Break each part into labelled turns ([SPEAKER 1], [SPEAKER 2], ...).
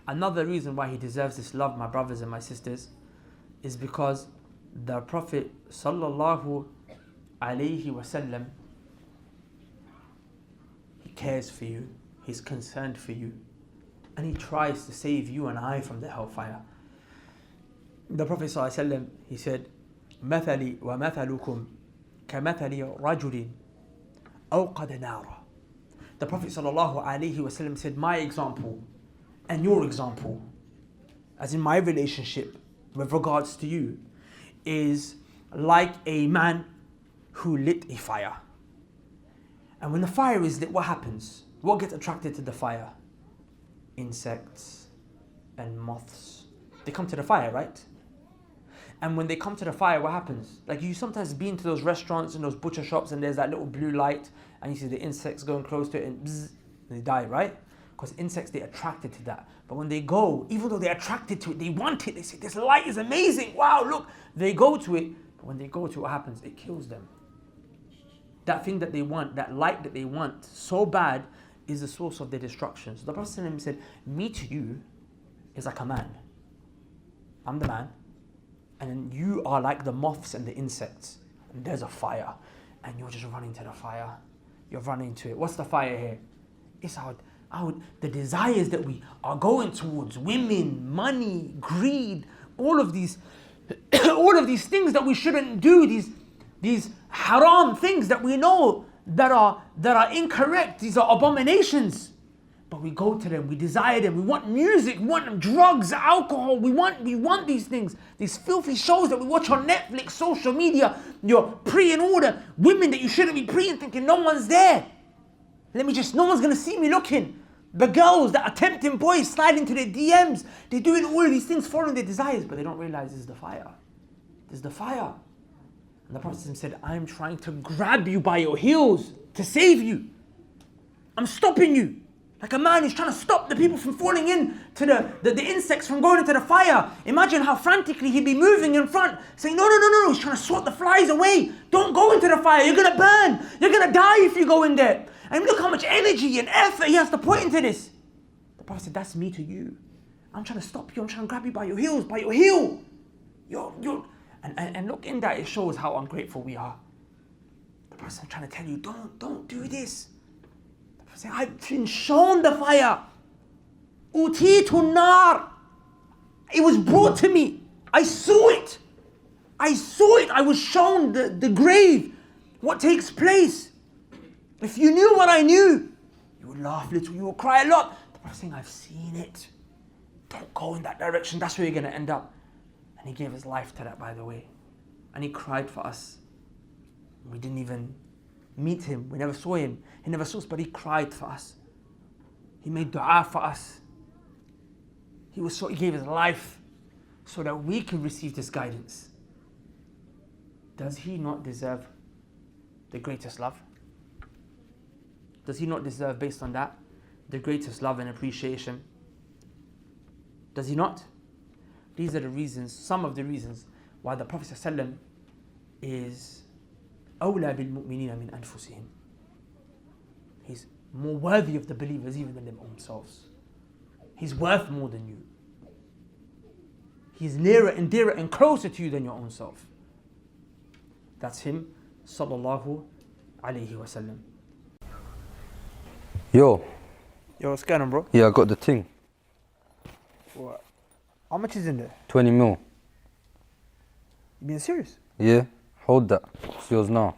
[SPEAKER 1] Another reason why he deserves this love, my brothers and my sisters, is because the Prophet sallallahu alaihi wasallam, he cares for you, he's concerned for you, and he tries to save you and I from the hellfire. The Prophet sallallahu alaihi wasallam, he said, "Mathali wa mathalukum kamathali rajulin awqada nara." The Prophet sallallahu alaihi wasallam said, my example and your example, as in my relationship with regards to you, is like a man who lit a fire. And when the fire is lit, what happens? What gets attracted to the fire? Insects and moths. They come to the fire, right? And when they come to the fire, what happens? Like, you sometimes been to those restaurants and those butcher shops and there's that little blue light and you see the insects going close to it and bzzz, and they die, right? Because insects, they're attracted to that. But when they go, even though they're attracted to it, they want it. They say, this light is amazing. Wow, look. They go to it. But when they go to it, what happens? It kills them. That thing that they want, that light that they want so bad, is the source of their destruction. So the Prophet said, me to you is like a man. I'm the man. And then you are like the moths and the insects. And there's a fire. And you're just running to the fire. You're running to it. What's the fire here? It's the desires that we are going towards. Women, money, greed, all of these things that we shouldn't do. These haram things that we know that are incorrect. These are abominations. But we go to them, we desire them, we want music, we want drugs, alcohol, we want these things. These filthy shows that we watch on Netflix, social media, you're pre in order, women that you shouldn't be pre and thinking no one's there. No one's gonna see me looking. The girls that are tempting boys, sliding to their DMs, they're doing all of these things, following their desires, but they don't realize this is the fire. This is the fire. And the Prophet said, I'm trying to grab you by your heels to save you. I'm stopping you. Like a man who's trying to stop the people from falling in to the insects from going into the fire. Imagine how frantically he'd be moving in front, saying, no. He's trying to swat the flies away. Don't go into the fire. You're going to burn. You're going to die if you go in there. And look how much energy and effort he has to put into this. The Prophet said, that's me to you. I'm trying to stop you. I'm trying to grab you by your heels, by your heel. And look, in that it shows how ungrateful we are. The Prophet trying to tell you, don't do this. I've been shown the fire. Utitu nar. It was brought to me. I saw it. I was shown the grave. What takes place. If you knew what I knew, you would laugh little, you would cry a lot. The Prophet saying, I've seen it. Don't go in that direction. That's where you're going to end up. And he gave his life to that, by the way. And he cried for us. We didn't even meet him. We never saw him. He never saw us, but he cried for us. He made dua for us. He gave his life so that we can receive this guidance. Does he not deserve the greatest love? Does he not deserve, based on that, the greatest love and appreciation? Does he not? These are the reasons, some of the reasons, why the Prophet ﷺ is أولى بالمؤمنين من أنفسهم. He's more worthy of the believers even than their own selves. He's worth more than you. He's nearer and dearer and closer to you than your own self. That's him, sallallahu alayhi wa sallam.
[SPEAKER 2] Yo,
[SPEAKER 1] what's going on, bro?
[SPEAKER 2] Yeah, I got the thing.
[SPEAKER 1] What? How much is in there?
[SPEAKER 2] 20 mil.
[SPEAKER 1] You being serious?
[SPEAKER 2] Yeah, hold that. It's yours now.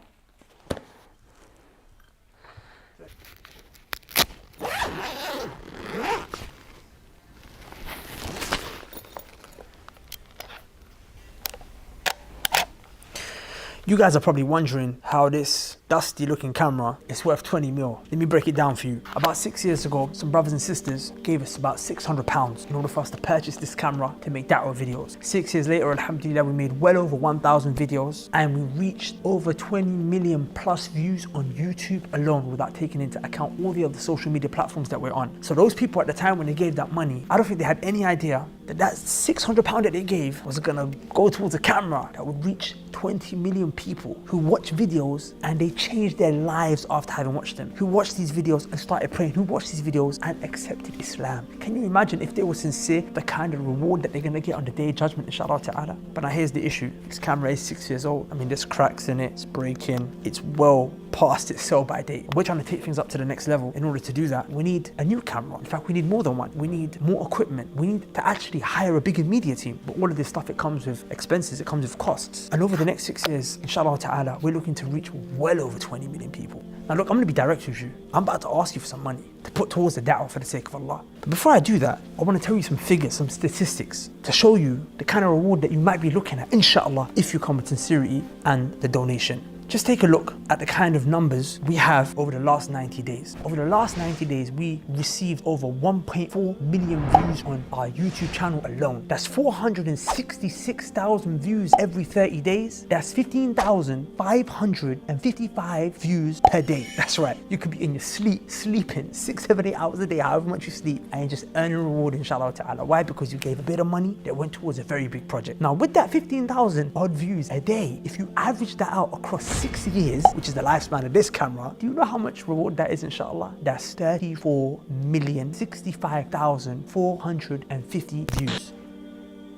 [SPEAKER 1] You guys are probably wondering how this dusty looking camera is worth 20 mil. Let me break it down for you. About 6 years ago, some brothers and sisters gave us about £600 in order for us to purchase this camera to make da'wah videos. 6 years later, alhamdulillah, we made well over 1,000 videos and we reached over 20 million plus views on YouTube alone without taking into account all the other social media platforms that we're on. So those people at the time when they gave that money, I don't think they had any idea that £600 that they gave was gonna go towards a camera that would reach 20 million people who watch videos and they changed their lives after having watched them, who watched these videos and started praying, who watched these videos and accepted Islam. Can you imagine if they were sincere, the kind of reward that they're going to get on the day of judgment, inshallah ta'ala? But now here's the issue. This camera is 6 years old. I mean, there's cracks in it, it's breaking, it's well past its sell-by date. We're trying to take things up to the next level. In order to do that, we need a new camera. In fact, we need more than one. We need more equipment. We need to actually hire a bigger media team. But all of this stuff, it comes with expenses, it comes with costs. And over the next 6 years, inshallah ta'ala, we're looking to reach well over 20 million people. Now look, I'm gonna be direct with you. I'm about to ask you for some money to put towards the da'wah for the sake of Allah. But before I do that, I wanna tell you some figures, some statistics to show you the kind of reward that you might be looking at, inshallah, if you come with sincerity and the donation. Just take a look at the kind of numbers we have over the last 90 days. Over the last 90 days, we received over 1.4 million views on our YouTube channel alone. That's 466,000 views every 30 days. That's 15,555 views per day. That's right. You could be in your sleep, sleeping 6, 7, 8 hours a day, however much you sleep, and you're just earning a reward, inshallah ta'ala. Why? Because you gave a bit of money that went towards a very big project. Now, with that 15,000 odd views a day, if you average that out across 6 years, which is the lifespan of this camera, do you know how much reward that is, inshallah? That's 34,065,450 views.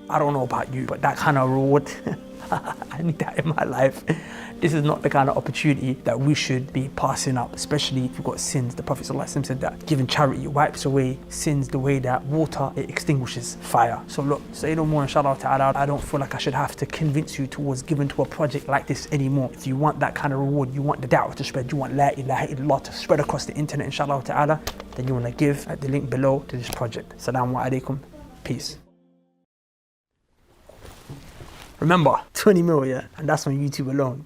[SPEAKER 1] I don't know about you, but that kind of reward, I need that in my life. This is not the kind of opportunity that we should be passing up, especially if you've got sins. The Prophet ﷺ said that giving charity wipes away sins the way that water, it extinguishes fire. So look, say no more, inshallah ta'ala. I don't feel like I should have to convince you towards giving to a project like this anymore. If you want that kind of reward, you want the da'wah to spread, you want la ilaha illallah to spread across the internet, inshallah ta'ala, then you want to give at the link below to this project. Assalamu alaikum. Peace. Remember, 20 mil, yeah? And that's on YouTube alone.